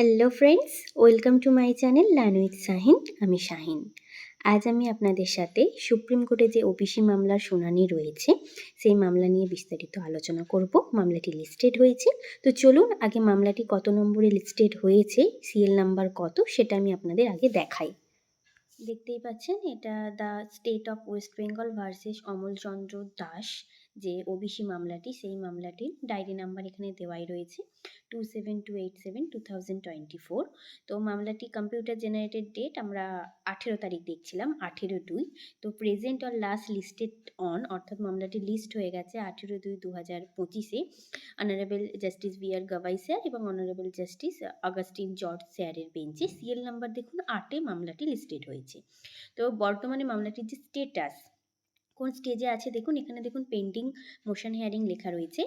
Hello friends, welcome to my channel learn with Shahin. আমি শাহিন। আজ আমি আপনাদের সাথে সুপ্রিম কোর্টে যে ওবিসি মামলার শুনানি রয়েছে সেই মামলা নিয়ে বিস্তারিত আলোচনা করব। মামলাটি লিস্টেড হয়েছে, তো চলুন আগে মামলাটি কত নম্বরে লিস্টেড হয়েছে, সিএল নাম্বার কত, সেটা আমি আপনাদের আগে দেখাই। দেখতেই পাচ্ছেন, এটা the state of West Bengal versus Amalchandra Das যে ওবিসি মামলাটি, সেই মামলাটির ডায়েরি নাম্বার এখানে দেওয়াই রয়েছে 27287/2024। তো মামলাটি কম্পিউটার জেনারেটেড ডেট আমরা 18 তারিখ দেখছিলাম, 18/2। তো present or last listed on, অর্থাৎ মামলাটি লিস্ট হয়ে গেছে 18/2/2025-এ অনারেবল জাস্টিস বি আর গাভাই স্যার এবং অনারেবল জাস্টিস অগাস্টিন জর্জ স্যারের বেঞ্চে। সিএল নাম্বার দেখুন 8-এ মামলাটি লিস্টেড হয়েছে। তো বর্তমানে মামলাটির যে স্টেটাস, কোন স্টেজে আছে দেখুন, এখানে দেখুন পেন্ডিং মোশন হিয়ারিং লেখা রয়েছে।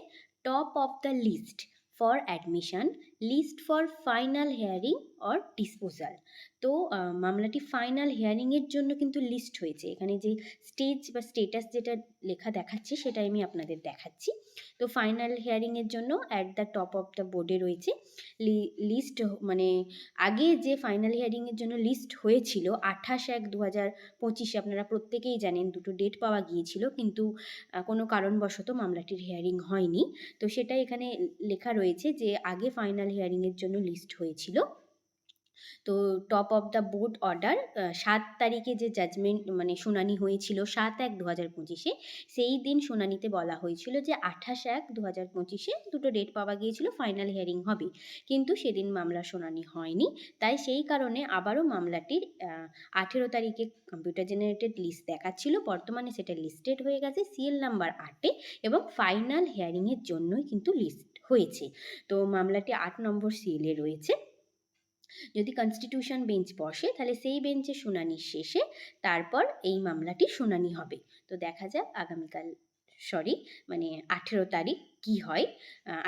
Top of the list for admission, list for final hearing or disposal. তো মামলাটি ফাইনাল হিয়ারিংয়ের জন্য কিন্তু লিস্ট হয়েছে। এখানে যে স্টেজ বা স্টেটাস যেটা লেখা দেখাচ্ছে সেটা আমি আপনাদের দেখাচ্ছি। তো ফাইনাল হিয়ারিংয়ের জন্য at the top of the বোর্ডে রয়েছে লিস্ট, মানে আগে যে ফাইনাল হিয়ারিংয়ের জন্য লিস্ট হয়েছিল 28/1/2025, আপনারা প্রত্যেকেই জানেন দুটো ডেট পাওয়া গিয়েছিল, কিন্তু কোনো কারণবশত মামলাটির হিয়ারিং হয়নি। তো সেটাই এখানে লেখা রয়েছে যে আগে ফাইনাল হিয়ারিংয়ের জন্য লিস্ট হয়েছিল। তো top of the board order 7 তারিখে যে জাজমেন্ট মানে শুনানি হয়েছিল 7/1/2025-এ, সেই দিন শুনানিতে বলা হয়েছিল যে 28/1/2025-এ দুটো ডেট পাওয়া গিয়েছিল, ফাইনাল হিয়ারিং হবে, কিন্তু সেদিন মামলার শুনানি হয়নি। তাই সেই কারণে আবারও মামলাটির 18 তারিখে কম্পিউটার জেনারেটেড লিস্ট দেখাচ্ছিল, বর্তমানে সেটা লিস্টেড হয়ে গেছে সিএল নাম্বার 8-এ এবং ফাইনাল হিয়ারিংয়ের জন্যই কিন্তু লিস্ট হয়েছে। তো মামলাটি 8 নম্বর সিএলে রয়েছে। যদি কনস্টিটিউশন বেঞ্চ বসে তাহলে সেই বেঞ্চে শুনানির শেষে তারপর এই মামলাটি শুনানি হবে। তো দেখা যাক আগামীকাল, মানে 18 তারিখ কি হয়।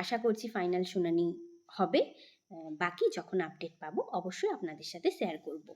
আশা করছি ফাইনাল শুনানি হবে। বাকি যখন আপডেট পাবো অবশ্যই আপনাদের সাথে শেয়ার করব।